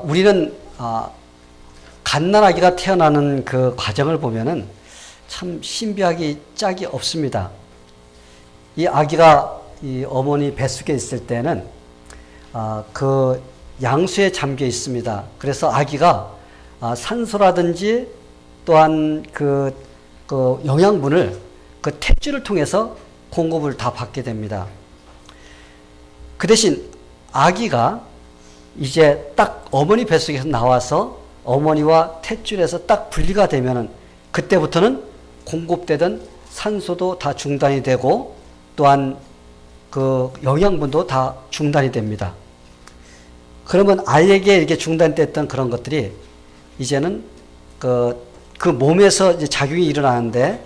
우리는 갓난아기가 태어나는 그 과정을 보면은 참 신비하기 짝이 없습니다. 이 아기가 이 어머니 뱃속에 있을 때는 그 양수에 잠겨 있습니다. 그래서 아기가 산소라든지 또한 그 영양분을 그 탯줄을 통해서 공급을 다 받게 됩니다. 그 대신 아기가 이제 딱 어머니 뱃속에서 나와서 어머니와 탯줄에서 딱 분리가 되면은 그때부터는 공급되던 산소도 다 중단이 되고 또한 그 영양분도 다 중단이 됩니다. 그러면 아이에게 이렇게 중단됐던 그런 것들이 이제는 그 몸에서 이제 작용이 일어나는데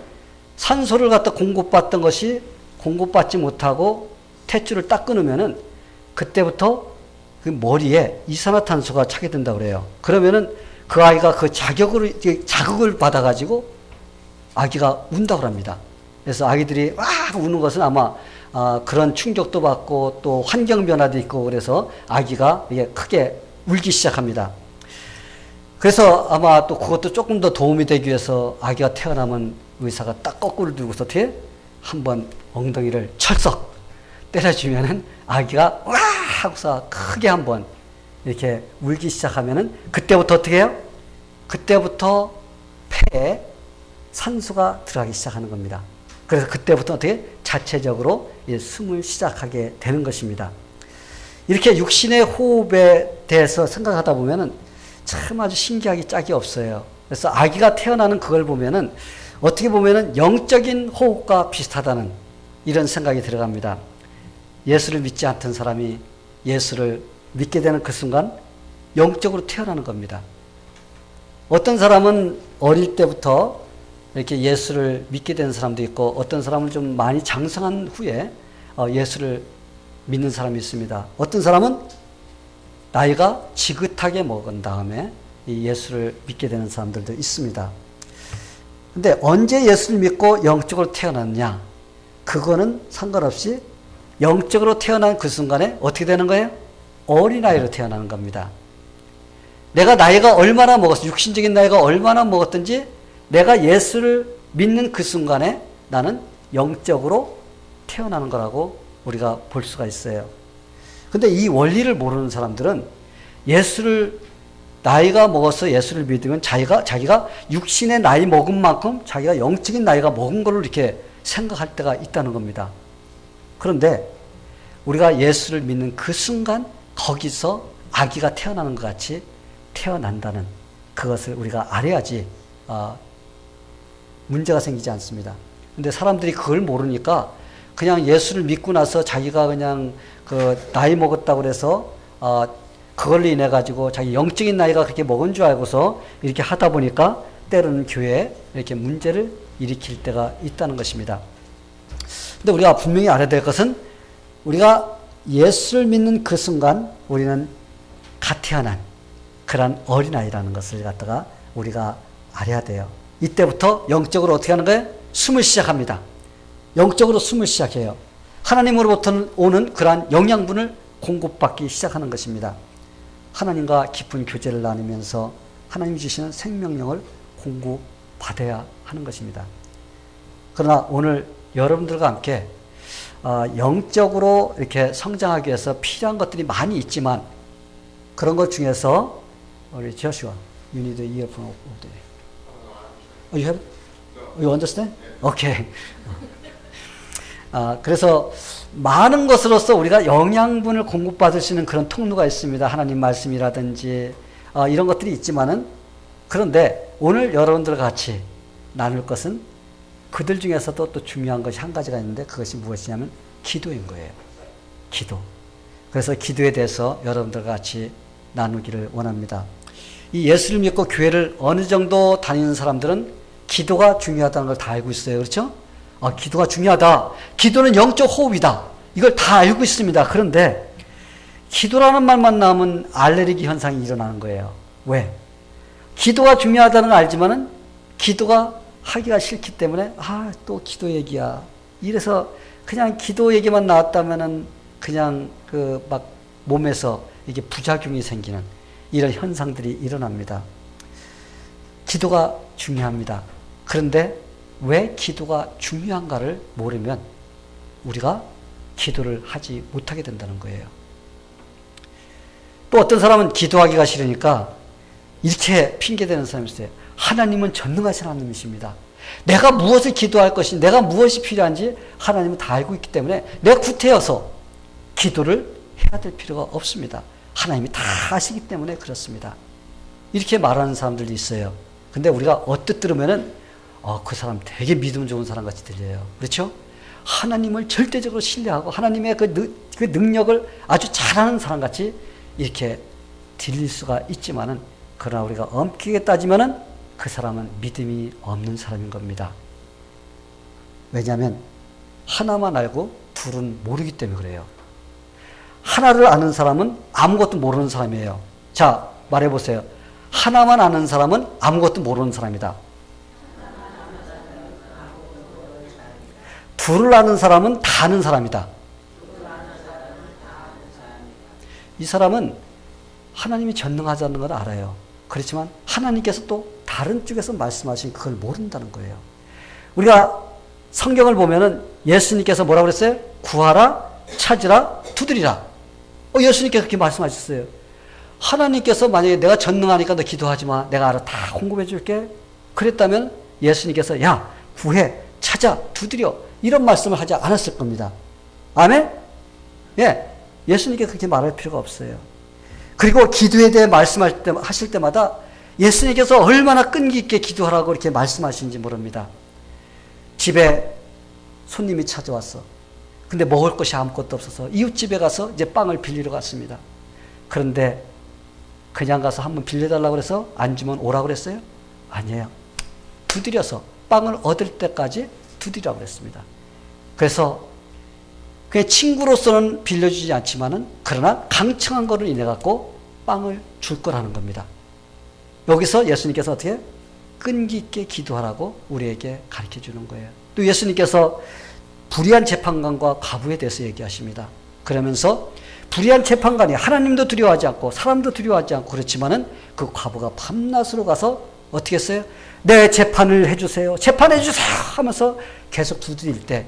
산소를 갖다 공급받던 것이 공급받지 못하고 탯줄을 딱 끊으면은 그때부터 그 머리에 이산화탄소가 차게 된다고 그래요. 그러면은 그 아이가 그 자극을 받아가지고 아기가 운다고 합니다. 그래서 아기들이 와 우는 것은 아마 그런 충격도 받고 또 환경 변화도 있고 그래서 아기가 이게 크게 울기 시작합니다. 그래서 아마 또 그것도 조금 더 도움이 되기 위해서 아기가 태어나면 의사가 딱 거꾸로 들고서 어떻게 한번 엉덩이를 철썩 때려주면은 아기가 와 하고서 크게 한번 이렇게 울기 시작하면은 그때부터 어떻게 해요? 그때부터 폐에 산소가 들어가기 시작하는 겁니다. 그래서 그때부터 어떻게 자체적으로 숨을 시작하게 되는 것입니다. 이렇게 육신의 호흡에 대해서 생각하다 보면은 참 아주 신기하기 짝이 없어요. 그래서 아기가 태어나는 그걸 보면은 어떻게 보면은 영적인 호흡과 비슷하다는 이런 생각이 들어갑니다. 예수를 믿지 않던 사람이 예수를 믿게 되는 그 순간 영적으로 태어나는 겁니다. 어떤 사람은 어릴 때부터 이렇게 예수를 믿게 되는 사람도 있고 어떤 사람은 좀 많이 장성한 후에 예수를 믿는 사람이 있습니다. 어떤 사람은 나이가 지긋하게 먹은 다음에 이 예수를 믿게 되는 사람들도 있습니다. 근데 언제 예수를 믿고 영적으로 태어났냐? 그거는 상관없이 영적으로 태어난 그 순간에 어떻게 되는 거예요? 어린아이로 태어나는 겁니다. 내가 나이가 얼마나 먹었어, 육신적인 나이가 얼마나 먹었든지 내가 예수를 믿는 그 순간에 나는 영적으로 태어나는 거라고 우리가 볼 수가 있어요. 근데 이 원리를 모르는 사람들은 예수를 나이가 먹어서 예수를 믿으면 자기가 육신의 나이 먹은 만큼 자기가 영적인 나이가 먹은 걸로 이렇게 생각할 때가 있다는 겁니다. 그런데 우리가 예수를 믿는 그 순간 거기서 아기가 태어나는 것 같이 태어난다는 그것을 우리가 알아야지 문제가 생기지 않습니다. 근데 사람들이 그걸 모르니까 그냥 예수를 믿고 나서 자기가 그냥 그 나이 먹었다고 그래서 그걸로 인해 가지고 자기 영적인 나이가 그렇게 먹은 줄 알고서 이렇게 하다 보니까 때로는 교회에 이렇게 문제를 일으킬 때가 있다는 것입니다. 근데 우리가 분명히 알아야 될 것은 우리가 예수를 믿는 그 순간 우리는 갓 태어난 그런 어린아이라는 것을 갖다가 우리가 알아야 돼요. 이때부터 영적으로 어떻게 하는 거예요? 숨을 시작합니다. 영적으로 숨을 시작해요. 하나님으로부터 오는 그러한 영양분을 공급받기 시작하는 것입니다. 하나님과 깊은 교제를 나누면서 하나님 주시는 생명력을 공급받아야 하는 것입니다. 그러나 오늘 여러분들과 함께 영적으로 이렇게 성장하기 위해서 필요한 것들이 많이 있지만 그런 것 중에서 우리 Joshua, you need an earphone over there. You have? You understand? Okay. 그래서 많은 것으로서 우리가 영양분을 공급받을 수 있는 그런 통로가 있습니다. 하나님 말씀이라든지 이런 것들이 있지만은 그런데 오늘 여러분들과 같이 나눌 것은 그들 중에서도 또 중요한 것이 한 가지가 있는데 그것이 무엇이냐면 기도인 거예요. 기도. 그래서 기도에 대해서 여러분들과 같이 나누기를 원합니다. 이 예수를 믿고 교회를 어느 정도 다니는 사람들은 기도가 중요하다는 걸 다 알고 있어요. 그렇죠? 기도가 중요하다. 기도는 영적 호흡이다. 이걸 다 알고 있습니다. 그런데 기도라는 말만 나오면 알레르기 현상이 일어나는 거예요. 왜? 기도가 중요하다는 걸 알지만은 기도가 하기가 싫기 때문에 또 기도 얘기야. 이래서 그냥 기도 얘기만 나왔다면은 그냥 막 몸에서 이게 부작용이 생기는 이런 현상들이 일어납니다. 기도가 중요합니다. 그런데 왜 기도가 중요한가를 모르면 우리가 기도를 하지 못하게 된다는 거예요. 또 어떤 사람은 기도하기가 싫으니까 이렇게 핑계대는 사람이 있어요. 하나님은 전능하신 하나님이십니다. 내가 무엇을 기도할 것인지, 내가 무엇이 필요한지 하나님은 다 알고 있기 때문에 내가 구태여서 기도를 해야 될 필요가 없습니다. 하나님이 다 아시기 때문에 그렇습니다. 이렇게 말하는 사람들도 있어요. 근데 우리가 언뜻 들으면은 그 사람 되게 믿음 좋은 사람 같이 들려요. 그렇죠? 하나님을 절대적으로 신뢰하고 하나님의 그 능력을 아주 잘하는 사람 같이 이렇게 들릴 수가 있지만은, 그러나 우리가 엄격하게 따지면은 그 사람은 믿음이 없는 사람인 겁니다. 왜냐하면 하나만 알고 둘은 모르기 때문에 그래요. 하나를 아는 사람은 아무것도 모르는 사람이에요. 자, 말해보세요. 하나만 아는 사람은 아무것도 모르는 사람이다. 둘을 아는 사람은 다 아는 사람이다. 이 사람은 하나님이 전능하다는 걸 알아요. 그렇지만 하나님께서 또 다른 쪽에서 말씀하신 그걸 모른다는 거예요. 우리가 성경을 보면은 예수님께서 뭐라고 그랬어요? 구하라, 찾으라, 두드리라. 예수님께서 그렇게 말씀하셨어요. 하나님께서 만약에 내가 전능하니까 너 기도하지 마. 내가 알아 다 공급해 줄게. 그랬다면 예수님께서 야, 구해, 찾아, 두드려. 이런 말씀을 하지 않았을 겁니다. 아멘? 예. 예수님께서 그렇게 말할 필요가 없어요. 그리고 기도에 대해 하실 때마다 예수님께서 얼마나 끈기 있게 기도하라고 이렇게 말씀하시는지 모릅니다. 집에 손님이 찾아왔어. 근데 먹을 것이 아무것도 없어서 이웃집에 가서 이제 빵을 빌리러 갔습니다. 그런데 그냥 가서 한번 빌려달라고 그래서 안 주면 오라고 그랬어요? 아니에요. 두드려서 빵을 얻을 때까지 두드리라고 그랬습니다. 그래서 그냥 친구로서는 빌려주지 않지만은 그러나 강청한 거를 인해 갖고 빵을 줄 거라는 겁니다. 여기서 예수님께서 어떻게 끈기 있게 기도하라고 우리에게 가르쳐 주는 거예요. 또 예수님께서 불의한 재판관과 과부에 대해서 얘기하십니다. 그러면서 불의한 재판관이 하나님도 두려워하지 않고 사람도 두려워하지 않고 그렇지만은 그 과부가 밤낮으로 가서 어떻게 했어요? 내 재판을 해주세요. 재판해 주세요 하면서 계속 두드릴 때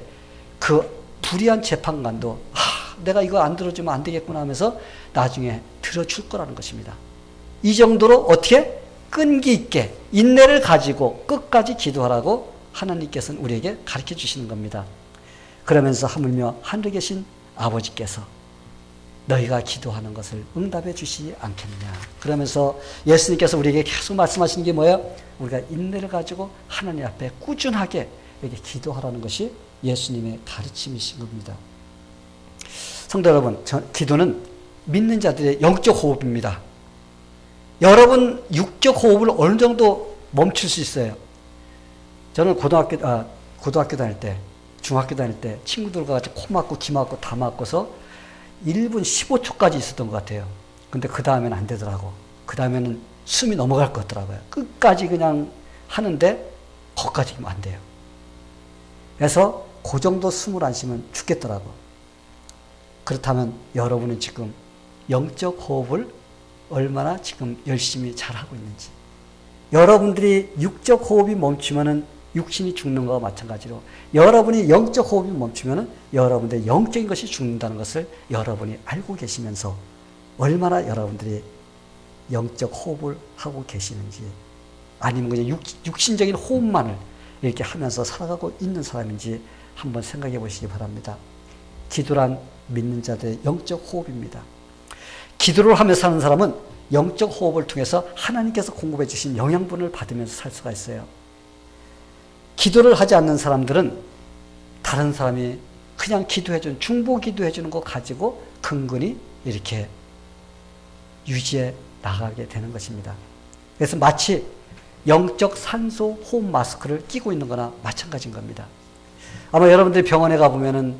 그 불의한 재판관도 내가 이거 안 들어주면 안 되겠구나 하면서 나중에 들어줄 거라는 것입니다. 이 정도로 어떻게 끈기 있게 인내를 가지고 끝까지 기도하라고 하나님께서는 우리에게 가르쳐 주시는 겁니다. 그러면서 하물며 하늘에 계신 아버지께서 너희가 기도하는 것을 응답해 주시지 않겠느냐. 그러면서 예수님께서 우리에게 계속 말씀하시는 게 뭐예요? 우리가 인내를 가지고 하나님 앞에 꾸준하게 이렇게 기도하라는 것이 예수님의 가르침이신 겁니다. 성도 여러분, 기도는 믿는 자들의 영적 호흡입니다. 여러분 육적 호흡을 어느 정도 멈출 수 있어요. 저는 고등학교 다닐 때, 중학교 다닐 때 친구들과 같이 코 막고 귀 막고 다 막고서 1분 15초까지 있었던 것 같아요. 근데 그 다음에는 안 되더라고. 그 다음에는 숨이 넘어갈 것 같더라고요. 끝까지 그냥 하는데 거기까지 안 돼요. 그래서 그 정도 숨을 안 쉬면 죽겠더라고. 그렇다면 여러분은 지금 영적 호흡을 얼마나 지금 열심히 잘하고 있는지. 여러분들이 육적 호흡이 멈추면은 육신이 죽는 것과 마찬가지로 여러분이 영적 호흡이 멈추면은 여러분들의 영적인 것이 죽는다는 것을 여러분이 알고 계시면서 얼마나 여러분들이 영적 호흡을 하고 계시는지, 아니면 그냥 육신적인 호흡만을 이렇게 하면서 살아가고 있는 사람인지 한번 생각해 보시기 바랍니다. 기도란 믿는 자들의 영적 호흡입니다. 기도를 하며 사는 사람은 영적 호흡을 통해서 하나님께서 공급해 주신 영양분을 받으면서 살 수가 있어요. 기도를 하지 않는 사람들은 다른 사람이 그냥 기도해주는, 중보 기도해주는 거 가지고 근근히 이렇게 유지해 나가게 되는 것입니다. 그래서 마치 영적 산소 호흡 마스크를 끼고 있는 거나 마찬가지인 겁니다. 아마 여러분들이 병원에 가보면은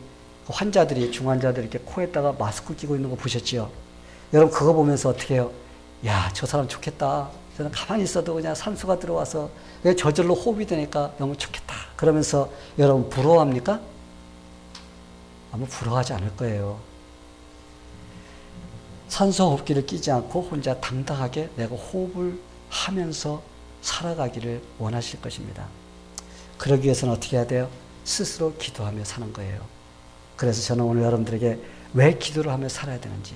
환자들이, 중환자들이 이렇게 코에다가 마스크 끼고 있는 거 보셨지요? 여러분 그거 보면서 어떻게 해요? 야, 저 사람 좋겠다. 저는 가만히 있어도 그냥 산소가 들어와서 저절로 호흡이 되니까 너무 좋겠다. 그러면서 여러분 부러워합니까? 아마 부러워하지 않을 거예요. 산소 호흡기를 끼지 않고 혼자 당당하게 내가 호흡을 하면서 살아가기를 원하실 것입니다. 그러기 위해서는 어떻게 해야 돼요? 스스로 기도하며 사는 거예요. 그래서 저는 오늘 여러분들에게 왜 기도를 하며 살아야 되는지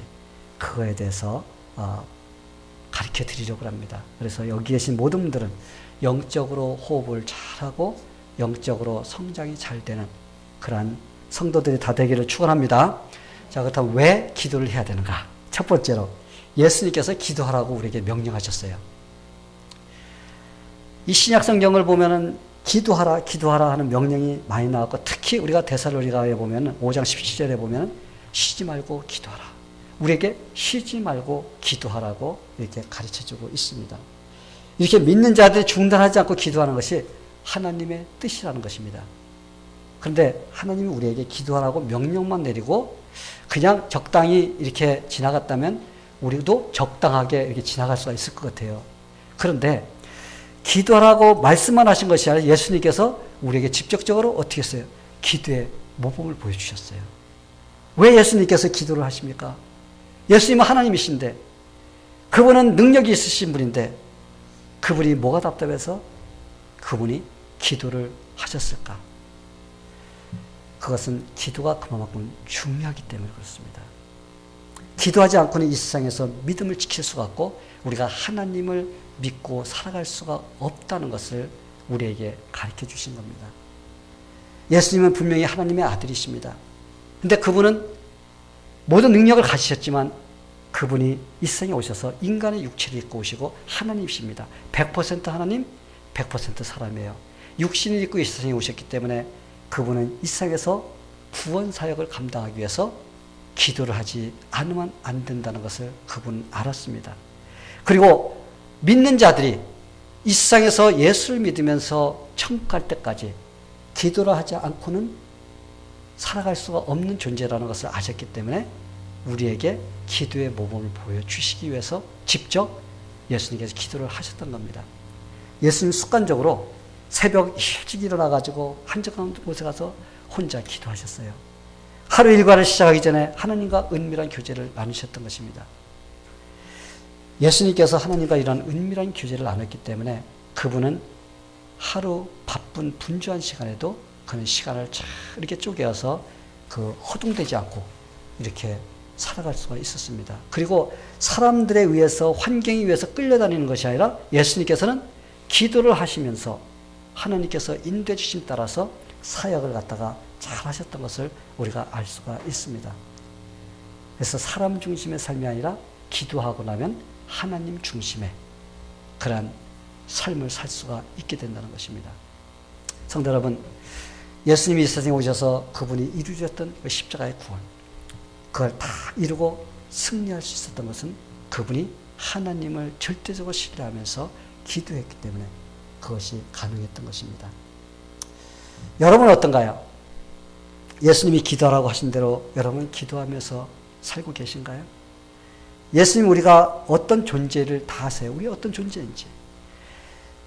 그거에 대해서 가르쳐 드리려고 합니다. 그래서 여기 계신 모든 분들은 영적으로 호흡을 잘하고 영적으로 성장이 잘 되는 그러한 성도들이 다 되기를 축원합니다. 자, 그렇다면 왜 기도를 해야 되는가? 첫 번째로 예수님께서 기도하라고 우리에게 명령하셨어요. 이 신약 성경을 보면은 기도하라, 기도하라 하는 명령이 많이 나왔고, 특히 우리가 데살로니가에 보면은 5장 17절에 보면은 쉬지 말고 기도하라. 우리에게 쉬지 말고 기도하라고 이렇게 가르쳐 주고 있습니다. 이렇게 믿는 자들이 중단하지 않고 기도하는 것이 하나님의 뜻이라는 것입니다. 그런데 하나님이 우리에게 기도하라고 명령만 내리고 그냥 적당히 이렇게 지나갔다면 우리도 적당하게 이렇게 지나갈 수가 있을 것 같아요. 그런데 기도하라고 말씀만 하신 것이 아니라 예수님께서 우리에게 직접적으로 어떻게 했어요? 기도의 모범을 보여주셨어요. 왜 예수님께서 기도를 하십니까? 예수님은 하나님이신데 그분은 능력이 있으신 분인데 그분이 뭐가 답답해서 그분이 기도를 하셨을까? 그것은 기도가 그만큼 중요하기 때문에 그렇습니다. 기도하지 않고는 이 세상에서 믿음을 지킬 수가 없고 우리가 하나님을 믿고 살아갈 수가 없다는 것을 우리에게 가르쳐 주신 겁니다. 예수님은 분명히 하나님의 아들이십니다. 그런데 그분은 모든 능력을 가지셨지만 그분이 이 세상에 오셔서 인간의 육체를 입고 오시고 하나님이십니다. 100% 하나님, 100% 사람이에요. 육신을 입고 이 세상에 오셨기 때문에 그분은 이 세상에서 구원 사역을 감당하기 위해서 기도를 하지 않으면 안 된다는 것을 그분은 알았습니다. 그리고 믿는 자들이 이 세상에서 예수를 믿으면서 천국 갈 때까지 기도를 하지 않고는 살아갈 수가 없는 존재라는 것을 아셨기 때문에 우리에게 기도의 모범을 보여주시기 위해서 직접 예수님께서 기도를 하셨던 겁니다. 예수님 습관적으로 새벽 일찍 일어나가지고 한적한 곳에 가서 혼자 기도하셨어요. 하루 일과를 시작하기 전에 하나님과 은밀한 교제를 나누셨던 것입니다. 예수님께서 하나님과 이런 은밀한 교제를 나눴기 때문에 그분은 하루 바쁜 분주한 시간에도 그런 시간을 잘 이렇게 쪼개어서 허둥대지 않고 이렇게 살아갈 수가 있었습니다. 그리고 사람들에 의해서 환경에 의해서 끌려다니는 것이 아니라 예수님께서는 기도를 하시면서 하나님께서 인도해 주심 따라서 사역을 갖다가 잘 하셨던 것을 우리가 알 수가 있습니다. 그래서 사람 중심의 삶이 아니라 기도하고 나면 하나님 중심의 그러한 삶을 살 수가 있게 된다는 것입니다. 성도 여러분, 예수님이 이 세상에 오셔서 그분이 이루셨던 그 십자가의 구원, 그걸 다 이루고 승리할 수 있었던 것은 그분이 하나님을 절대적으로 신뢰하면서 기도했기 때문에 그것이 가능했던 것입니다. 여러분은 어떤가요? 예수님이 기도하라고 하신 대로 여러분 기도하면서 살고 계신가요? 예수님 우리가 어떤 존재를 다 아세요? 우리 어떤 존재인지.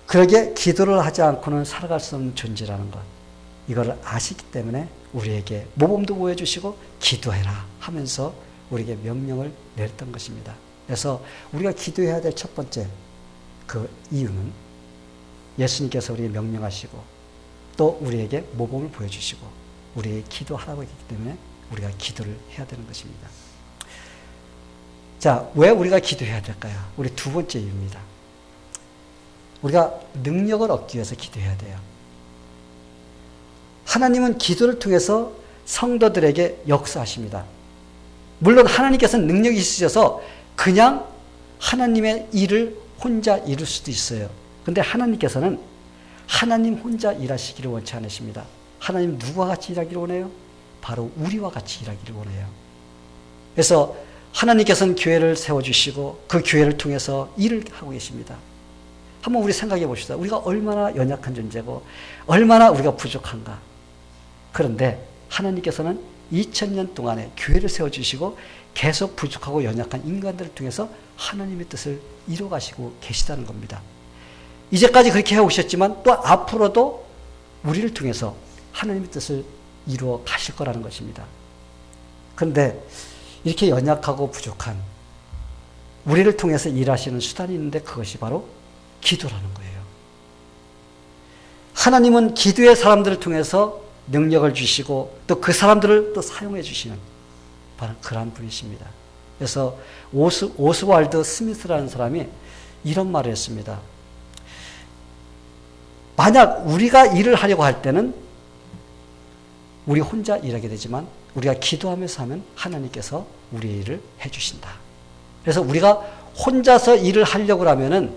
그러게 기도를 하지 않고는 살아갈 수 없는 존재라는 것. 이걸 아시기 때문에 우리에게 모범도 보여주시고 기도해라 하면서 우리에게 명령을 내렸던 것입니다. 그래서 우리가 기도해야 될 첫 번째 그 이유는 예수님께서 우리에게 명령하시고 또 우리에게 모범을 보여주시고 우리에게 기도하라고 했기 때문에 우리가 기도를 해야 되는 것입니다. 자, 왜 우리가 기도해야 될까요? 우리 두 번째 이유입니다. 우리가 능력을 얻기 위해서 기도해야 돼요. 하나님은 기도를 통해서 성도들에게 역사하십니다. 물론 하나님께서는 능력이 있으셔서 그냥 하나님의 일을 혼자 이룰 수도 있어요. 그런데 하나님께서는 하나님 혼자 일하시기를 원치 않으십니다. 하나님 누구와 같이 일하기를 원해요? 바로 우리와 같이 일하기를 원해요. 그래서 하나님께서는 교회를 세워주시고 그 교회를 통해서 일을 하고 계십니다. 한번 우리 생각해 봅시다. 우리가 얼마나 연약한 존재고 얼마나 우리가 부족한가. 그런데 하나님께서는 2000년 동안에 교회를 세워주시고 계속 부족하고 연약한 인간들을 통해서 하나님의 뜻을 이루어가시고 계시다는 겁니다. 이제까지 그렇게 해오셨지만 또 앞으로도 우리를 통해서 하나님의 뜻을 이루어 가실 거라는 것입니다. 그런데 이렇게 연약하고 부족한 우리를 통해서 일하시는 수단이 있는데 그것이 바로 기도라는 거예요. 하나님은 기도의 사람들을 통해서 능력을 주시고 또 그 사람들을 또 사용해 주시는 바로 그러한 분이십니다. 그래서 오스왈드 스미스라는 사람이 이런 말을 했습니다. 만약 우리가 일을 하려고 할 때는 우리 혼자 일하게 되지만 우리가 기도하면서 하면 하나님께서 우리의 일을 해주신다. 그래서 우리가 혼자서 일을 하려고 하면은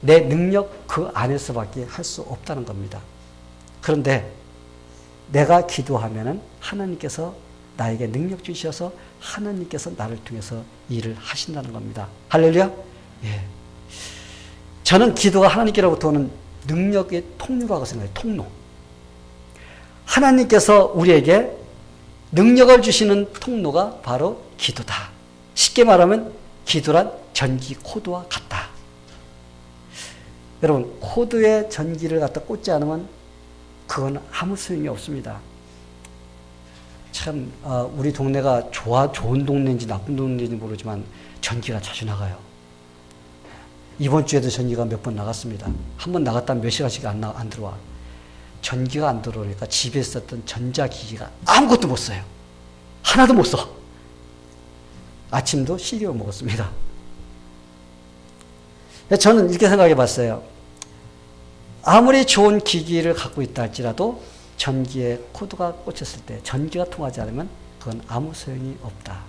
내 능력 그 안에서밖에 할 수 없다는 겁니다. 그런데 내가 기도하면은 하나님께서 나에게 능력 주셔서 하나님께서 나를 통해서 일을 하신다는 겁니다. 할렐루야? 예. 저는 기도가 하나님께로부터 오는 능력의 통로라고 생각해요. 통로. 하나님께서 우리에게 능력을 주시는 통로가 바로 기도다. 쉽게 말하면 기도란 전기 코드와 같다. 여러분, 코드에 전기를 갖다 꽂지 않으면 그건 아무 소용이 없습니다. 참 우리 동네가 좋은 동네인지 나쁜 동네인지 모르지만 전기가 자주 나가요. 이번 주에도 전기가 몇 번 나갔습니다. 한 번 나갔다면 몇 시간씩 안 들어와. 전기가 안 들어오니까 집에 있었던 전자기기가 아무것도 못 써요. 하나도 못 써. 아침도 시리얼 먹었습니다. 저는 이렇게 생각해 봤어요. 아무리 좋은 기기를 갖고 있다 할지라도 전기에 코드가 꽂혔을 때 전기가 통하지 않으면 그건 아무 소용이 없다.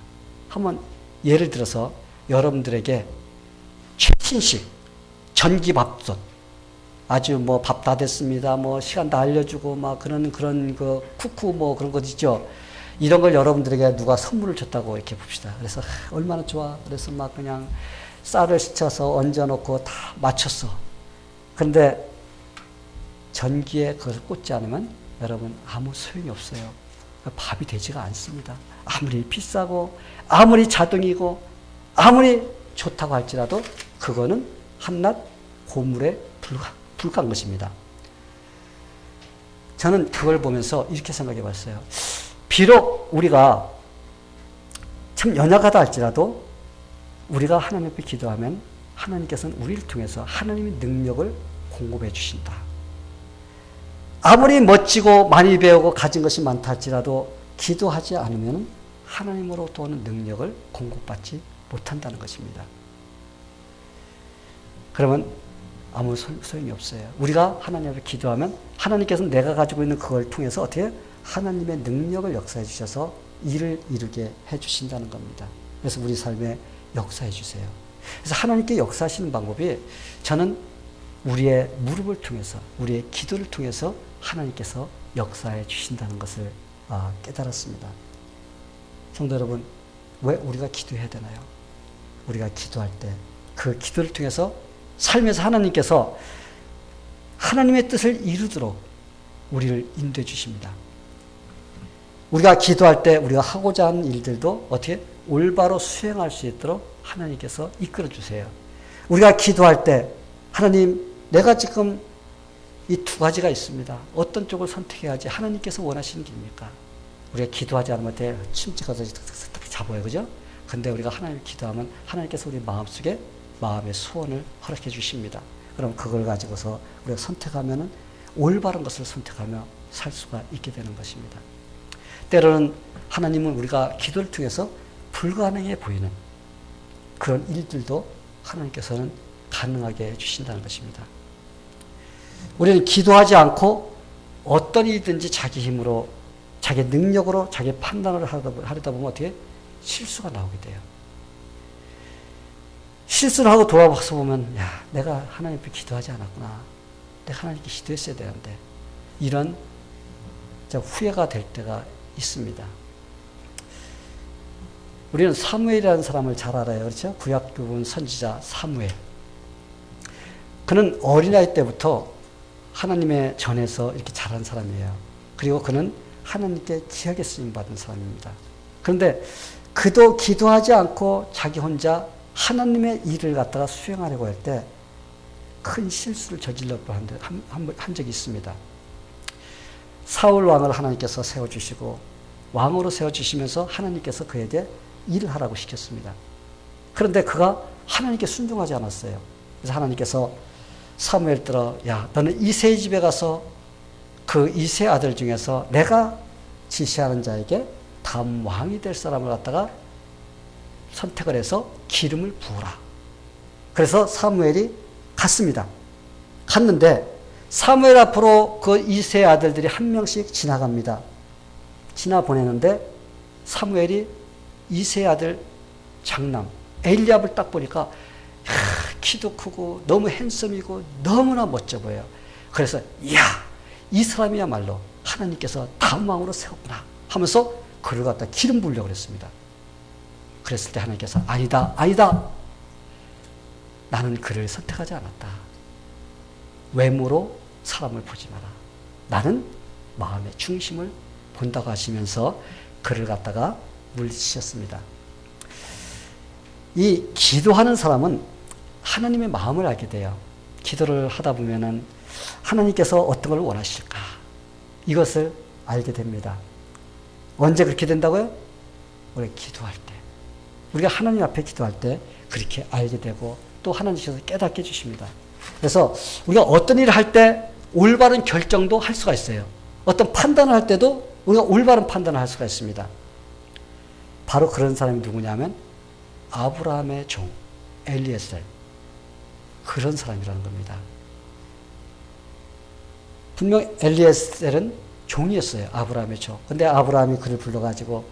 한번 예를 들어서 여러분들에게 최신식 전기밥솥, 아주 뭐 밥 다 됐습니다. 뭐 시간 다 알려주고 막 그런 그 쿠쿠 뭐 그런 것 있죠. 이런 걸 여러분들에게 누가 선물을 줬다고 이렇게 봅시다. 그래서 얼마나 좋아. 그래서 막 그냥 쌀을 씻어서 얹어놓고 다 맞췄어. 그런데 전기에 그것을 꽂지 않으면 여러분 아무 소용이 없어요. 밥이 되지가 않습니다. 아무리 비싸고 아무리 자동이고 아무리 좋다고 할지라도 그거는 한낱 고물에 불과한 것입니다. 저는 그걸 보면서 이렇게 생각해 봤어요. 비록 우리가 참 연약하다 할지라도 우리가 하나님 앞에 기도하면 하나님께서는 우리를 통해서 하나님의 능력을 공급해 주신다. 아무리 멋지고 많이 배우고 가진 것이 많다 할지라도 기도하지 않으면 하나님으로부터 오는 능력을 공급받지 못한다는 것입니다. 그러면 아무 소용이 없어요. 우리가 하나님 앞에 기도하면 하나님께서는 내가 가지고 있는 그걸 통해서 어떻게 하나님의 능력을 역사해 주셔서 일을 이루게 해 주신다는 겁니다. 그래서 우리 삶에 역사해 주세요. 그래서 하나님께 역사하시는 방법이 저는 우리의 무릎을 통해서 우리의 기도를 통해서 하나님께서 역사해 주신다는 것을 깨달았습니다. 성도 여러분, 왜 우리가 기도해야 되나요? 우리가 기도할 때 그 기도를 통해서 삶에서 하나님께서 하나님의 뜻을 이루도록 우리를 인도해 주십니다. 우리가 기도할 때 우리가 하고자 하는 일들도 어떻게 올바로 수행할 수 있도록 하나님께서 이끌어 주세요. 우리가 기도할 때 하나님, 내가 지금 이 두 가지가 있습니다. 어떤 쪽을 선택해야지 하나님께서 원하시는 길입니까? 우리가 기도하지 않으면 돼. 침찍어서 잡아요. 그죠? 근데 우리가 하나님 기도하면 하나님께서 우리 마음속에 마음의 소원을 허락해 주십니다. 그럼 그걸 가지고서 우리가 선택하면은 올바른 것을 선택하며 살 수가 있게 되는 것입니다. 때로는 하나님은 우리가 기도를 통해서 불가능해 보이는 그런 일들도 하나님께서는 가능하게 해주신다는 것입니다. 우리는 기도하지 않고 어떤 일이든지 자기 힘으로, 자기 능력으로, 자기 판단을 하려다 보면 어떻게 실수가 나오게 돼요. 실수를 하고 돌아봐서 보면, 야, 내가 하나님 앞에 기도하지 않았구나. 내가 하나님께 기도했어야 되는데. 이런 후회가 될 때가 있습니다. 우리는 사무엘이라는 사람을 잘 알아요. 그렇죠? 구약 부분 선지자 사무엘. 그는 어린아이 때부터 하나님의 전에서 이렇게 자란 사람이에요. 그리고 그는 하나님께 귀하게 쓰임받은 사람입니다. 그런데 그도 기도하지 않고 자기 혼자 하나님의 일을 갖다가 수행하려고 할 때 큰 실수를 저질렀고 한 적이 있습니다. 사울 왕을 하나님께서 세워주시고 왕으로 세워주시면서 하나님께서 그에게 일을 하라고 시켰습니다. 그런데 그가 하나님께 순종하지 않았어요. 그래서 하나님께서 사무엘 들어 야 너는 이새의 집에 가서 그 이새 아들 중에서 내가 지시하는 자에게 다음 왕이 될 사람을 갖다가 선택을 해서 기름을 부으라. 그래서 사무엘이 갔습니다. 갔는데 사무엘 앞으로 그 이새 아들들이 한 명씩 지나갑니다. 지나 보내는데 사무엘이 이새 아들 장남 엘리압을 딱 보니까 키도 크고 너무 핸섬이고 너무나 멋져 보여요. 그래서 이야 이 사람이야말로 하나님께서 다음 왕으로 세웠구나 하면서 그를 갖다 기름 부으려고 그랬습니다. 그랬을 때 하나님께서 아니다 나는 그를 선택하지 않았다. 외모로 사람을 보지 마라. 나는 마음의 중심을 본다고 하시면서 그를 갖다가 물리치셨습니다. 이 기도하는 사람은 하나님의 마음을 알게 돼요. 기도를 하다 보면은 하나님께서 어떤 걸 원하실까? 이것을 알게 됩니다. 언제 그렇게 된다고요? 우리가 기도할 때. 우리가 하나님 앞에 기도할 때 그렇게 알게 되고 또 하나님께서 깨닫게 해주십니다. 그래서 우리가 어떤 일을 할 때 올바른 결정도 할 수가 있어요. 어떤 판단을 할 때도 우리가 올바른 판단을 할 수가 있습니다. 바로 그런 사람이 누구냐면 아브라함의 종 엘리에셀 그런 사람이라는 겁니다. 분명 엘리에셀은 종이었어요. 아브라함의 종. 근데 아브라함이 그를 불러가지고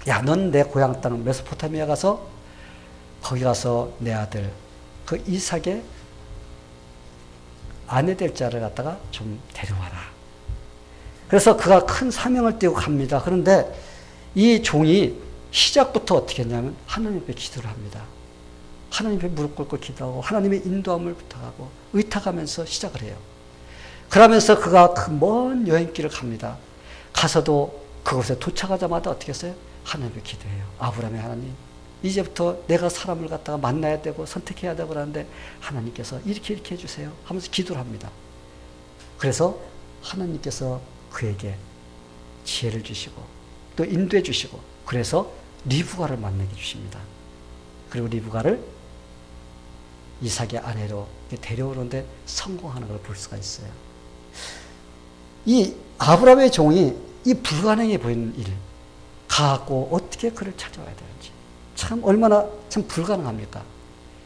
야, 넌 내 고향 땅 메소포타미아 가서 거기 가서 내 아들 그 이삭의 아내 될 자를 갖다가 좀 데려와라. 그래서 그가 큰 사명을 띄고 갑니다. 그런데 이 종이 시작부터 어떻게 했냐면 하나님 앞에 기도를 합니다. 하나님 앞에 무릎 꿇고 기도하고 하나님의 인도함을 부탁하고 의탁하면서 시작을 해요. 그러면서 그가 그 먼 여행길을 갑니다. 가서도 그곳에 도착하자마자 어떻게 했어요? 하나님 앞에 기도해요. 아브라함의 하나님, 이제부터 내가 사람을 갖다가 만나야 되고 선택해야 되고 그러는데 하나님께서 이렇게 해주세요 하면서 기도를 합니다. 그래서 하나님께서 그에게 지혜를 주시고 또 인도해 주시고 그래서 리브가를 만나게 주십니다. 그리고 리브가를 이삭의 아내로 데려오는데 성공하는 걸 볼 수가 있어요. 이 아브라함의 종이 이 불가능해 보이는 일 가고 어떻게 그를 찾아와야 되는지 참 얼마나 참 불가능합니까?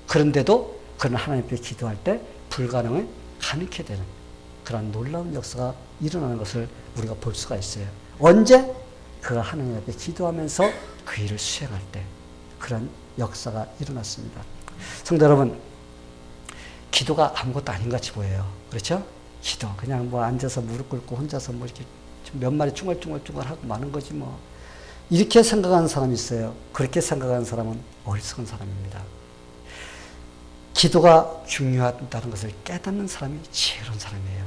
그런데도 그는 하나님 앞에 기도할 때 불가능을 가능케 되는 그런 놀라운 역사가 일어나는 것을 우리가 볼 수가 있어요. 언제? 그가 하나님 앞에 기도하면서 그 일을 수행할 때 그런 역사가 일어났습니다. 성도 여러분, 기도가 아무것도 아닌 것 같이 보여요. 그렇죠? 기도 그냥 뭐 앉아서 무릎 꿇고 혼자서 뭐 이렇게 몇 마리 쭝얼쭝얼 하고 마는 거지 뭐. 이렇게 생각하는 사람이 있어요. 그렇게 생각하는 사람은 어리석은 사람입니다. 기도가 중요하다는 것을 깨닫는 사람이 지혜로운 사람이에요.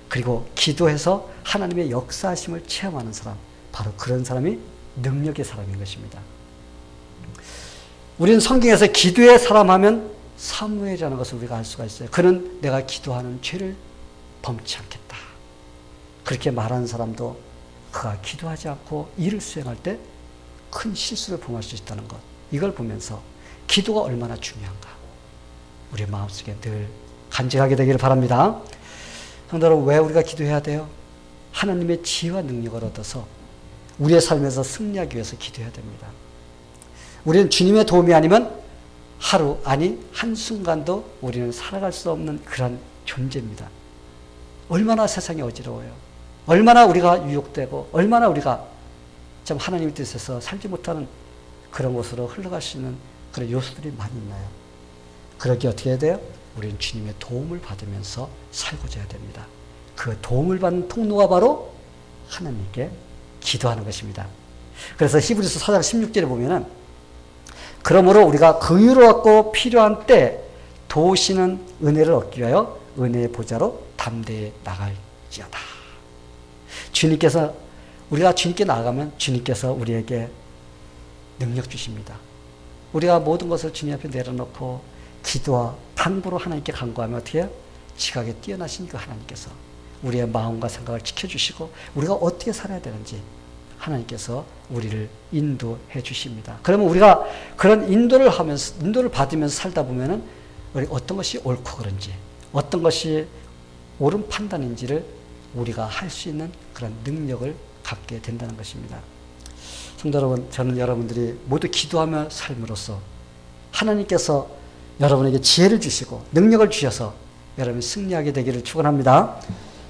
그리고 기도해서 하나님의 역사하심을 체험하는 사람, 바로 그런 사람이 능력의 사람인 것입니다. 우리는 성경에서 기도의 사람 하면 사무엘이라는 것을 우리가 알 수가 있어요. 그는 내가 기도하는 죄를 범치 않겠다. 그렇게 말하는 사람도 그가 기도하지 않고 일을 수행할 때 큰 실수를 범할 수 있다는 것. 이걸 보면서 기도가 얼마나 중요한가. 우리의 마음속에 늘 간직하게 되기를 바랍니다. 성도 여러분, 왜 우리가 기도해야 돼요? 하나님의 지혜와 능력을 얻어서 우리의 삶에서 승리하기 위해서 기도해야 됩니다. 우리는 주님의 도움이 아니면 하루, 아니 한순간도 우리는 살아갈 수 없는 그런 존재입니다. 얼마나 세상이 어지러워요. 얼마나 우리가 유혹되고 얼마나 우리가 참 하나님의 뜻에서 살지 못하는 그런 곳으로 흘러갈 수 있는 그런 요소들이 많이 있나요? 그러기 어떻게 해야 돼요? 우리는 주님의 도움을 받으면서 살고자 해야 됩니다. 그 도움을 받는 통로가 바로 하나님께 기도하는 것입니다. 그래서 히브리서 4장 16절에 보면은 그러므로 우리가 긍휼을 필요한 때 도우시는 은혜를 얻기 위하여 은혜의 보좌로 담대히 나갈지어다. 주님께서 우리가 주님께 나아가면 주님께서 우리에게 능력 주십니다. 우리가 모든 것을 주님 앞에 내려놓고 기도와 당부로 하나님께 간구하면 어떻게 해요? 지각에 뛰어나신 그 하나님께서 우리의 마음과 생각을 지켜주시고 우리가 어떻게 살아야 되는지 하나님께서 우리를 인도해 주십니다. 그러면 우리가 그런 인도를 하면서, 인도를 받으면서 살다 보면은 우리 어떤 것이 옳고 그런지, 어떤 것이 옳은 판단인지를 우리가 할 수 있는 그런 능력을 갖게 된다는 것입니다. 성도 여러분, 저는 여러분들이 모두 기도하며 삶으로써 하나님께서 여러분에게 지혜를 주시고 능력을 주셔서 여러분이 승리하게 되기를 축원합니다.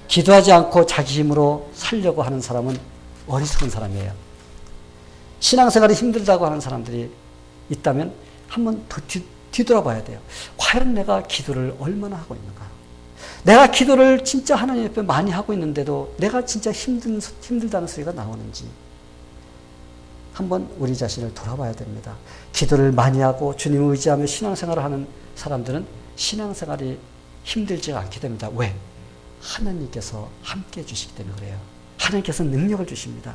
기도하지 않고 자기 힘으로 살려고 하는 사람은 어리석은 사람이에요. 신앙생활이 힘들다고 하는 사람들이 있다면 한번 더 뒤돌아봐야 돼요. 과연 내가 기도를 얼마나 하고 있는가? 내가 기도를 진짜 하나님 앞에 많이 하고 있는데도 내가 진짜 힘들다는 소리가 나오는지 한번 우리 자신을 돌아봐야 됩니다. 기도를 많이 하고 주님을 의지하며 신앙생활을 하는 사람들은 신앙생활이 힘들지가 않게 됩니다. 왜? 하나님께서 함께 해주시기 때문에 그래요. 하나님께서 능력을 주십니다.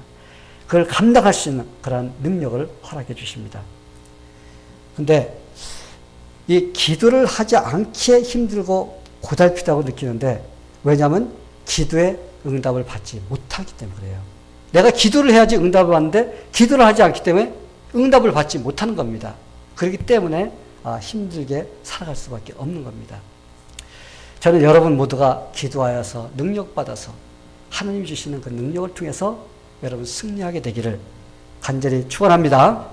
그걸 감당할 수 있는 그러한 능력을 허락해 주십니다. 근데 이 기도를 하지 않기에 힘들고 고달프다고 느끼는데, 왜냐하면 기도에 응답을 받지 못하기 때문에 그래요. 내가 기도를 해야지 응답을 받는데 기도를 하지 않기 때문에 응답을 받지 못하는 겁니다. 그렇기 때문에 힘들게 살아갈 수밖에 없는 겁니다. 저는 여러분 모두가 기도하여서 능력받아서 하나님이 주시는 그 능력을 통해서 여러분 승리하게 되기를 간절히 축원합니다.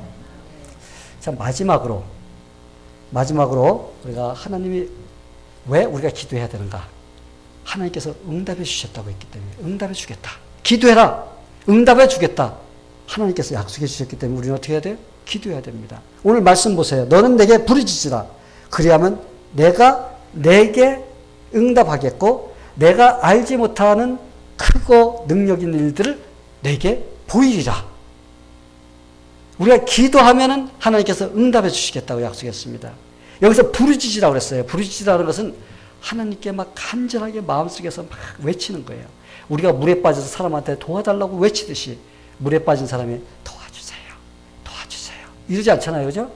자, 마지막으로 우리가 하나님이 왜 우리가 기도해야 되는가? 하나님께서 응답해 주셨다고 했기 때문에 응답해 주겠다. 기도해라. 응답해 주겠다. 하나님께서 약속해 주셨기 때문에 우리는 어떻게 해야 돼요? 기도해야 됩니다. 오늘 말씀 보세요. 너는 내게 부르짖으라. 그리하면 내가 내게 응답하겠고 내가 알지 못하는 크고 능력 있는 일들을 내게 보이리라. 우리가 기도하면은 하나님께서 응답해 주시겠다고 약속했습니다. 여기서 부르짖으라고 그랬어요. 부르짖으라는 것은 하나님께 막 간절하게 마음속에서 막 외치는 거예요. 우리가 물에 빠져서 사람한테 도와달라고 외치듯이 물에 빠진 사람이 도와주세요. 도와주세요. 이러지 않잖아요. 그죠?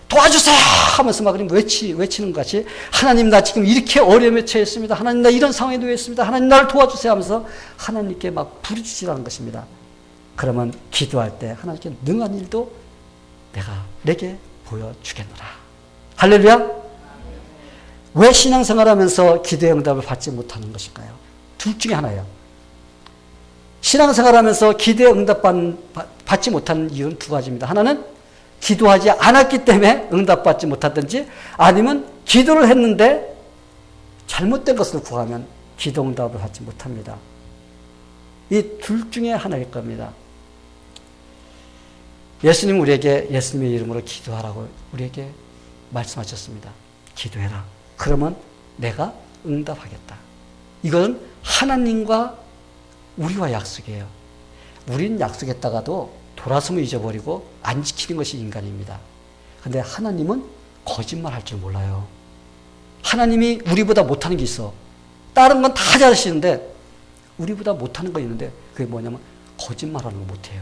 도와주세요! 하면서 막 외치는 것 같이 하나님 나 지금 이렇게 어려움에 처했습니다. 하나님 나 이런 상황에 놓여 있습니다. 하나님 나를 도와주세요 하면서 하나님께 막 부르짖으라는 것입니다. 그러면 기도할 때 하나님께 능한 일도 내게 보여주겠노라. 할렐루야! 왜 신앙생활하면서 기도의 응답을 받지 못하는 것일까요? 둘 중에 하나예요. 신앙생활하면서 기도의 응답 받지 못하는 이유는 두 가지입니다. 하나는 기도하지 않았기 때문에 응답받지 못하든지, 아니면 기도를 했는데 잘못된 것을 구하면 기도 응답을 받지 못합니다. 이 둘 중에 하나일 겁니다. 예수님 우리에게 예수님의 이름으로 기도하라고 우리에게 말씀하셨습니다. 기도해라. 그러면 내가 응답하겠다. 이것은 하나님과 우리와 약속이에요. 우리는 약속했다가도 돌아서면 잊어버리고 안 지키는 것이 인간입니다. 그런데 하나님은 거짓말할 줄 몰라요. 하나님이 우리보다 못하는 게 있어. 다른 건 다 잘하시는데 우리보다 못하는 거 있는데 그게 뭐냐면 거짓말하는 거 못해요.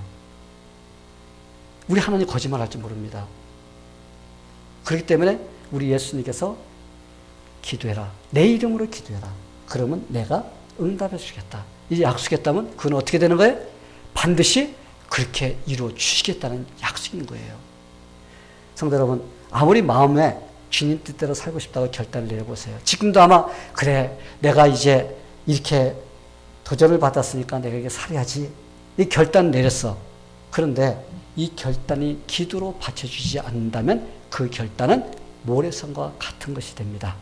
우리 하나님 거짓말할 줄 모릅니다. 그렇기 때문에 우리 예수님께서 기도해라. 내 이름으로 기도해라. 그러면 내가 응답해 주겠다. 이제 약속했다면 그건 어떻게 되는 거예요? 반드시 그렇게 이루어 주시겠다는 약속이 있는 거예요. 성도 여러분, 아무리 마음에 주님 뜻대로 살고 싶다고 결단을 내려보세요. 지금도 아마 그래 내가 이제 이렇게 도전을 받았으니까 내가 이게 살아야지 이 결단을 내렸어. 그런데 이 결단이 기도로 받쳐주지 않는다면 그 결단은 모래성과 같은 것이 됩니다.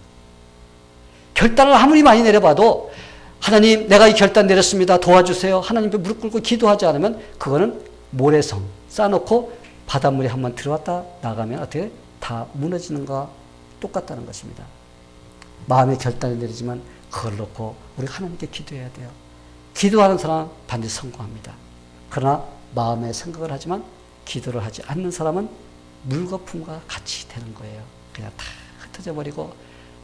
결단을 아무리 많이 내려봐도 하나님 내가 이 결단 내렸습니다. 도와주세요. 하나님 앞에 무릎 꿇고 기도하지 않으면 그거는 모래성 쌓아놓고 바닷물에 한번 들어왔다 나가면 어떻게 다 무너지는 것과 똑같다는 것입니다. 마음의 결단을 내리지만 그걸 놓고 우리 하나님께 기도해야 돼요. 기도하는 사람은 반드시 성공합니다. 그러나 마음의 생각을 하지만 기도를 하지 않는 사람은 물거품과 같이 되는 거예요. 그냥 다 흩어져 버리고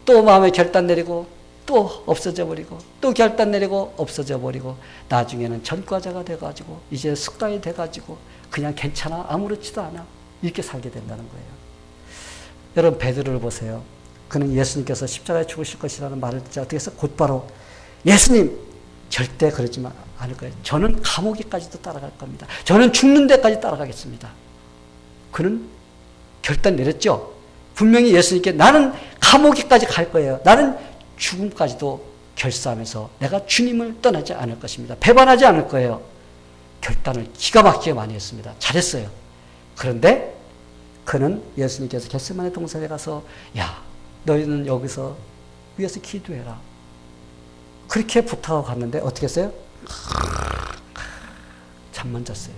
또 마음의 결단 내리고 또 없어져 버리고 또 결단 내리고 없어져 버리고 나중에는 전과자가 돼가지고 이제 습관이 돼가지고 그냥 괜찮아 아무렇지도 않아 이렇게 살게 된다는 거예요. 여러분 베드로를 보세요. 그는 예수님께서 십자가에 죽으실 것이라는 말을 듣자 어떻게 해서 곧바로 예수님 절대 그러지 않을 거예요. 저는 감옥에까지도 따라갈 겁니다. 저는 죽는 데까지 따라가겠습니다. 그는 결단 내렸죠. 분명히 예수님께 나는 감옥에까지 갈 거예요. 나는 죽음까지도 결사하면서 내가 주님을 떠나지 않을 것입니다. 배반하지 않을 거예요. 결단을 기가 막히게 많이 했습니다. 잘했어요. 그런데 그는 예수님께서 겟세마네 동산에 가서 야, 너희는 여기서 위에서 기도해라. 그렇게 부탁하고 갔는데 어떻게 했어요? 잠만 잤어요.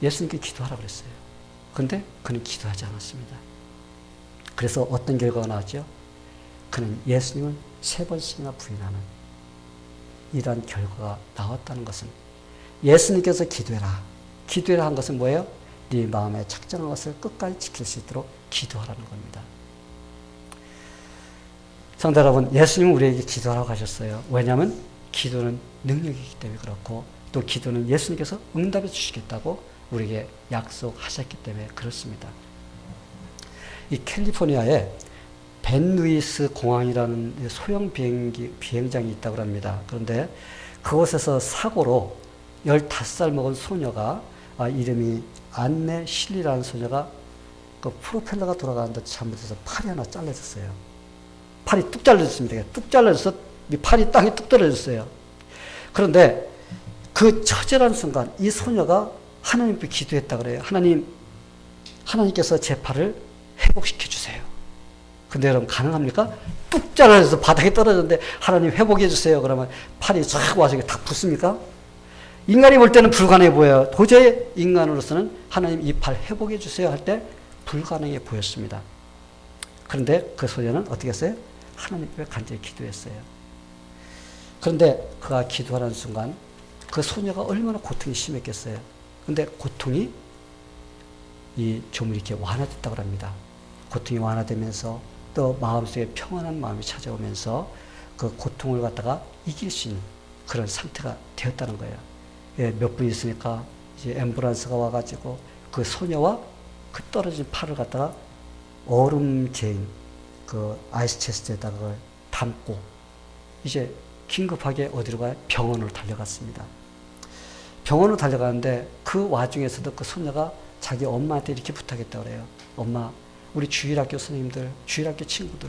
예수님께 기도하라 그랬어요. 그런데 그는 기도하지 않았습니다. 그래서 어떤 결과가 나왔죠? 그는 예수님을 3번씩이나 부인하는 이러한 결과가 나왔다는 것은 예수님께서 기도해라. 기도해라 한 것은 뭐예요? 네 마음에 작정한 것을 끝까지 지킬 수 있도록 기도하라는 겁니다. 성도 여러분, 예수님은 우리에게 기도하라고 하셨어요. 왜냐하면 기도는 능력이기 때문에 그렇고 또 기도는 예수님께서 응답해 주시겠다고 우리에게 약속하셨기 때문에 그렇습니다. 이 캘리포니아에 벤 루이스 공항이라는 소형 비행장이 있다고 합니다. 그런데 그곳에서 사고로 15살 먹은 소녀가 이름이 안네 실리라는 소녀가 그 프로펠러가 돌아가는데 잘못해서 팔이 하나 잘라졌어요. 팔이 뚝 잘라졌습니다. 뚝 잘라져서 팔이 땅에 뚝 떨어졌어요. 그런데 그 처절한 순간 이 소녀가 하나님께 기도했다 그래요. 하나님께서 제 팔을 회복시켜 주세요. 근데 여러분 가능합니까? 뚝 잘라져서 바닥에 떨어졌는데 하나님 회복해 주세요. 그러면 팔이 쫙 와서 탁 붙습니까? 인간이 볼 때는 불가능해 보여요. 도저히 인간으로서는 하나님 이 팔 회복해 주세요 할 때 불가능해 보였습니다. 그런데 그 소녀는 어떻게 했어요? 하나님께 간절히 기도했어요. 그런데 그가 기도하는 순간 그 소녀가 얼마나 고통이 심했겠어요. 그런데 고통이 좀 이렇게 완화됐다고 합니다. 고통이 완화되면서 또 마음속에 평안한 마음이 찾아오면서 그 고통을 갖다가 이길 수 있는 그런 상태가 되었다는 거예요. 예, 몇 분 있으니까 이제 앰뷸런스가 와가지고 그 소녀와 그 떨어진 팔을 갖다가 얼음 개인 그 아이스 체스트에다가 그걸 담고 이제 긴급하게 어디로 가요? 병원으로 달려갔습니다. 병원으로 달려가는데 그 와중에서도 그 소녀가 자기 엄마한테 이렇게 부탁했다고 그래요. 엄마, 우리 주일학교 선생님들, 주일학교 친구들,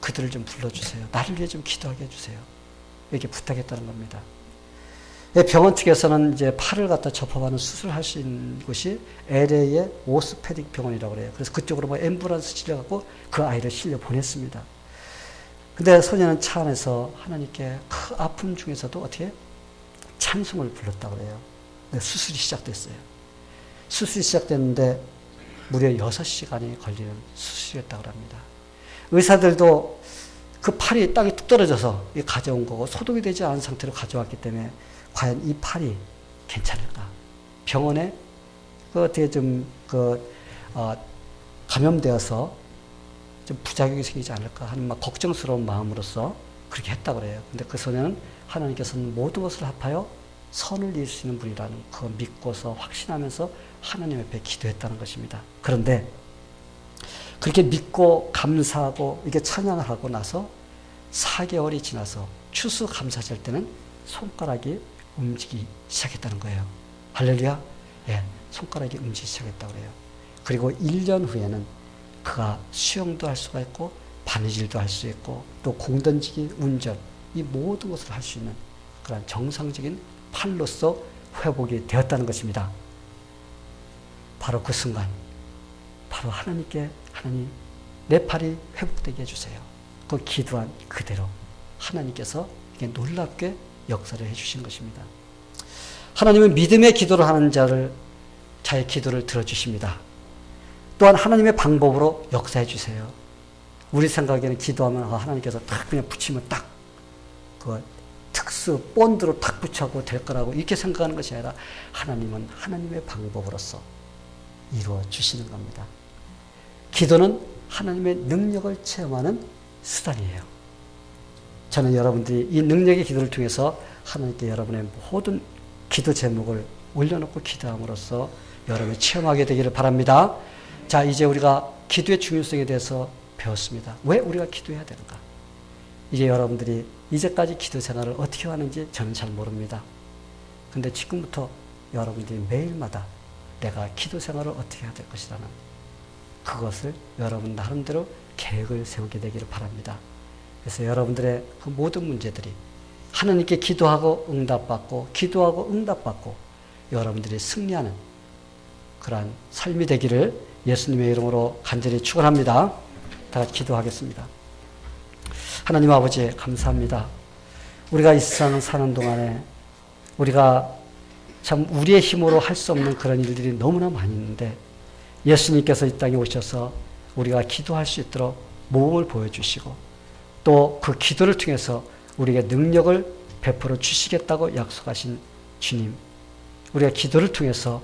그들을 좀 불러주세요. 나를 위해 좀 기도하게 해주세요. 이렇게 부탁했다는 겁니다. 병원 측에서는 이제 팔을 갖다 접합하는 수술을 할 수 있는 곳이 LA의 오스페딕 병원이라고 그래요. 그래서 그쪽으로 앰뷸런스 실려갖고 그 아이를 실려 보냈습니다. 근데 소녀는 차 안에서 하나님께 그 아픔 중에서도 어떻게 찬송을 불렀다고 그래요. 근데 수술이 시작됐어요. 수술이 시작됐는데 무려 6시간이 걸리는 수술이었다고 합니다. 의사들도 그 팔이 땅에 뚝 떨어져서 가져온 거고 소독이 되지 않은 상태로 가져왔기 때문에 과연 이 팔이 괜찮을까? 병원에 어떻게 감염되어서 좀 부작용이 생기지 않을까 하는 걱정스러운 마음으로서 그렇게 했다고 그래요. 근데 그 소녀는 하나님께서는 모든 것을 합하여 선을 이룰 수 있는 분이라는 그 믿고서 확신하면서 하나님 앞에 기도했다는 것입니다. 그런데 그렇게 믿고 감사하고 이렇게 찬양을 하고 나서 4개월이 지나서 추수감사절 때는 손가락이 움직이기 시작했다는 거예요. 할렐루야. 예, 손가락이 움직이기 시작했다고 그래요. 그리고 1년 후에는 그가 수영도 할 수가 있고 바느질도 할 수 있고 또 공던지기, 운전 이 모든 것을 할 수 있는 그런 정상적인 팔로서 회복이 되었다는 것입니다. 바로 그 순간 바로 하나님께 하나님 내 팔이 회복되게 해주세요. 그 기도한 그대로 하나님께서 이게 놀랍게 역사를 해주신 것입니다. 하나님은 믿음의 기도를 하는 자의 기도를 들어주십니다. 또한 하나님의 방법으로 역사해 주세요. 우리 생각에는 기도하면 하나님께서 딱 그냥 붙이면 딱 그 특수 본드로 탁 붙여고 될 거라고 이렇게 생각하는 것이 아니라 하나님은 하나님의 방법으로서 이루어 주시는 겁니다. 기도는 하나님의 능력을 체험하는 수단이에요. 저는 여러분들이 이 능력의 기도를 통해서 하나님께 여러분의 모든 기도 제목을 올려놓고 기도함으로써 여러분이 체험하게 되기를 바랍니다. 자, 이제 우리가 기도의 중요성에 대해서 배웠습니다. 왜 우리가 기도해야 되는가? 이제 여러분들이 이제까지 기도 생활을 어떻게 하는지 저는 잘 모릅니다. 근데 지금부터 여러분들이 매일마다 내가 기도 생활을 어떻게 해야 될 것이라는 그것을 여러분 나름대로 계획을 세우게 되기를 바랍니다. 그래서 여러분들의 그 모든 문제들이 하나님께 기도하고 응답받고 기도하고 응답받고 여러분들이 승리하는 그러한 삶이 되기를 예수님의 이름으로 간절히 축원합니다. 다 기도하겠습니다. 하나님 아버지 감사합니다. 우리가 이 세상 사는 동안에 우리가 참 우리의 힘으로 할 수 없는 그런 일들이 너무나 많이 있는데 예수님께서 이 땅에 오셔서 우리가 기도할 수 있도록 모험을 보여주시고 또 그 기도를 통해서 우리에게 능력을 베풀어 주시겠다고 약속하신 주님, 우리가 기도를 통해서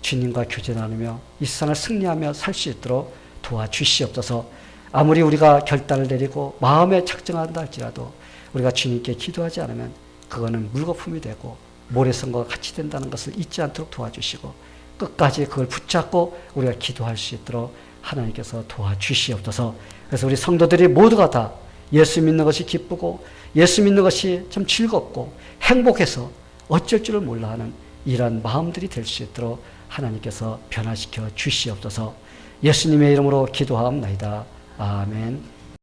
주님과 교제 나누며 이 세상을 승리하며 살 수 있도록 도와주시옵소서. 아무리 우리가 결단을 내리고 마음에 작정한다 할지라도 우리가 주님께 기도하지 않으면 그거는 물거품이 되고 모래성과 같이 된다는 것을 잊지 않도록 도와주시고 끝까지 그걸 붙잡고 우리가 기도할 수 있도록 하나님께서 도와주시옵소서. 그래서 우리 성도들이 모두가 다 예수 믿는 것이 기쁘고 예수 믿는 것이 참 즐겁고 행복해서 어쩔 줄을 몰라 하는 이러한 마음들이 될 수 있도록 하나님께서 변화시켜 주시옵소서. 예수님의 이름으로 기도하옵나이다. 아멘.